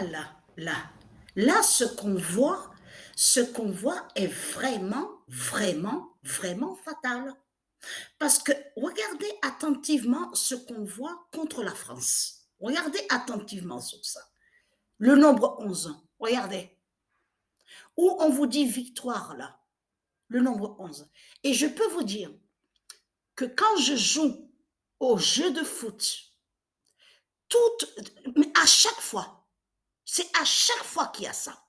là, ce qu'on voit est vraiment, vraiment, vraiment fatal. Parce que regardez attentivement ce qu'on voit contre la France. Regardez attentivement sur ça. Le nombre 11, regardez. Où on vous dit victoire, là, le nombre 11. Et je peux vous dire que quand je joue au jeu de foot, mais à chaque fois, c'est à chaque fois qu'il y a ça.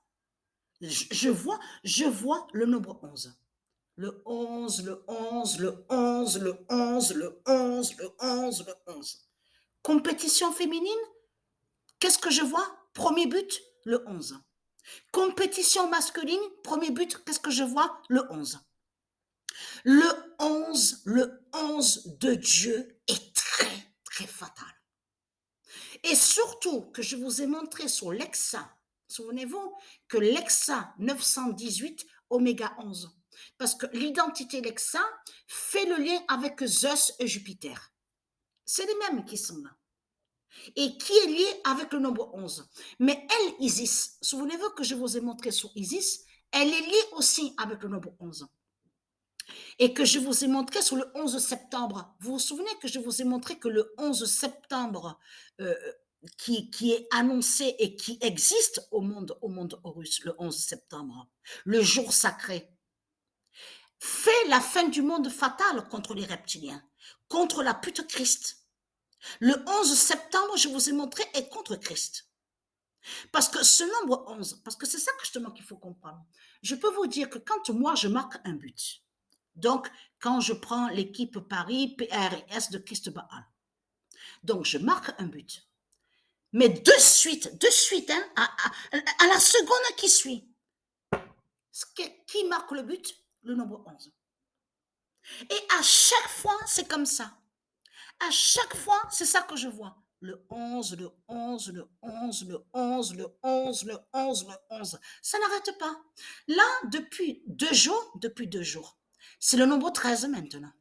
Je vois le nombre 11. Le 11, le 11, le 11, le 11, le 11, le 11, le 11. Compétition féminine, qu'est-ce que je vois? Premier but, le 11. Compétition masculine, premier but, qu'est-ce que je vois? Le 11. Le 11 de Dieu est très, très fatal. Et surtout que je vous ai montré sur l'Exa, souvenez-vous que l'Exa 918 oméga 11, parce que l'identité Lexa fait le lien avec Zeus et Jupiter. C'est les mêmes qui sont là. Et qui est lié avec le nombre 11. Mais elle, Isis, souvenez-vous que je vous ai montré sur Isis, elle est liée aussi avec le nombre 11. Et que je vous ai montré sur le 11 septembre. Vous vous souvenez que je vous ai montré que le 11 septembre, euh, qui est annoncé et qui existe au monde russe, le 11 septembre, le jour sacré, fait la fin du monde fatale contre les reptiliens, contre la pute Christ. Le 11 septembre, je vous ai montré, est contre Christ. Parce que ce nombre 11, parce que c'est ça justement qu'il faut comprendre. Je peux vous dire que quand moi je marque un but, donc quand je prends l'équipe Paris PRS de Christ Baal, donc je marque un but. Mais de suite, hein, à la seconde qui suit, qui marque le but? Le nombre 11. Et à chaque fois, c'est comme ça. À chaque fois, c'est ça que je vois. Le 11, le 11, le 11, le 11, le 11, le 11, le 11. Ça n'arrête pas. Là, depuis 2 jours, c'est le nombre 13 maintenant.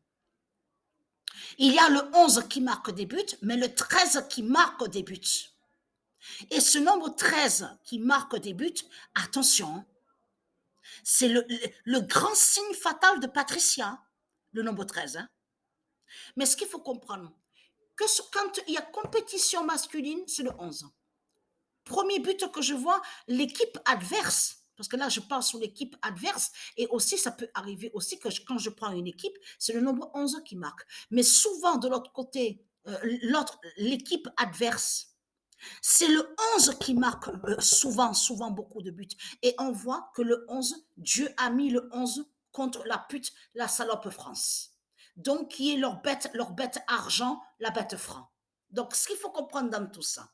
Il y a le 11 qui marque des buts, mais le 13 qui marque des buts. Et ce nombre 13 qui marque des buts, attention, c'est le grand signe fatal de Patricia, le nombre 13. Hein. Mais ce qu'il faut comprendre, que quand il y a compétition masculine, c'est le 11. Premier but que je vois, l'équipe adverse, parce que là je parle sur l'équipe adverse, et aussi ça peut arriver aussi que quand je prends une équipe, c'est le nombre 11 qui marque. Mais souvent de l'autre côté, l'équipe adverse, c'est le 11 qui marque souvent beaucoup de buts. Et on voit que le 11, Dieu a mis le 11 contre la pute, la salope France. Donc, qui est leur bête argent, la bête franc. Donc, ce qu'il faut comprendre dans tout ça.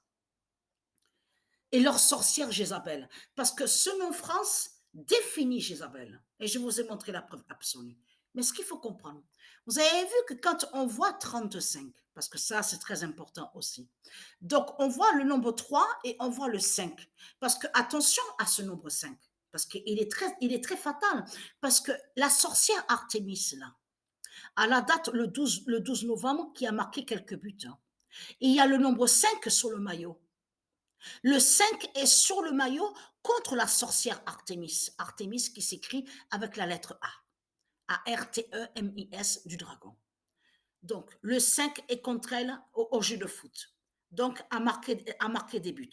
Et leur sorcière Jézabel. Parce que ce nom France définit Jézabel. Et je vous ai montré la preuve absolue. Mais ce qu'il faut comprendre, vous avez vu que quand on voit 35, parce que ça c'est très important aussi, donc on voit le nombre 3 et on voit le 5. Parce que attention à ce nombre 5, parce qu'il est très fatal. Parce que la sorcière Artémis, là, à la date le 12 novembre, qui a marqué quelques buts, hein, il y a le nombre 5 sur le maillot. Le 5 est sur le maillot contre la sorcière Artémis. Artémis qui s'écrit avec la lettre A. A-R-T-E-M-I-S du dragon. Donc, le 5 est contre elle au jeu de foot. Donc, à marquer des buts.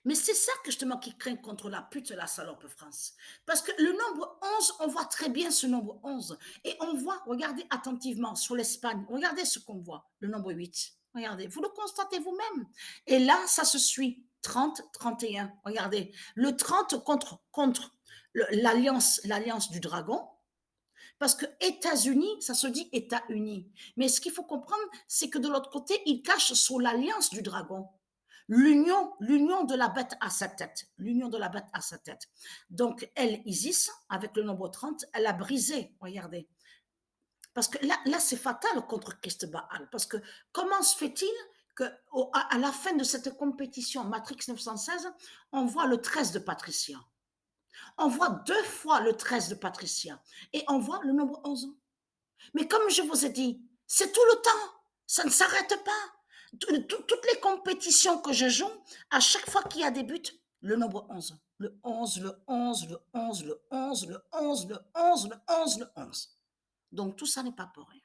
Mais c'est ça que justement qui craint contre la pute et la salope France. Parce que le nombre 11, on voit très bien ce nombre 11. Et on voit, regardez attentivement sur l'Espagne, regardez ce qu'on voit, le nombre 8. Regardez, vous le constatez vous-même. Et là, ça se suit. 30, 31. Regardez, le 30 contre l'alliance du dragon. Parce que États-Unis, ça se dit États-Unis. Mais ce qu'il faut comprendre, c'est que de l'autre côté, il cache sur l'alliance du dragon. L'union de la bête à sa tête. L'union de la bête à sa tête. Donc, elle, Isis, avec le nombre 30, elle a brisé. Regardez. Parce que là c'est fatal contre Christ Baal. Parce que comment se fait-il qu'à la fin de cette compétition Matrix 916, on voit le 13 de Patricia. On voit 2 fois le 13 de Patricia. Et on voit le nombre 11. Mais comme je vous ai dit, c'est tout le temps. Ça ne s'arrête pas. Toutes les compétitions que je joue, à chaque fois qu'il y a des buts, le nombre 11. Le 11, le 11, le 11, le 11, le 11, le 11, le 11, le 11. Donc tout ça n'est pas pour rien.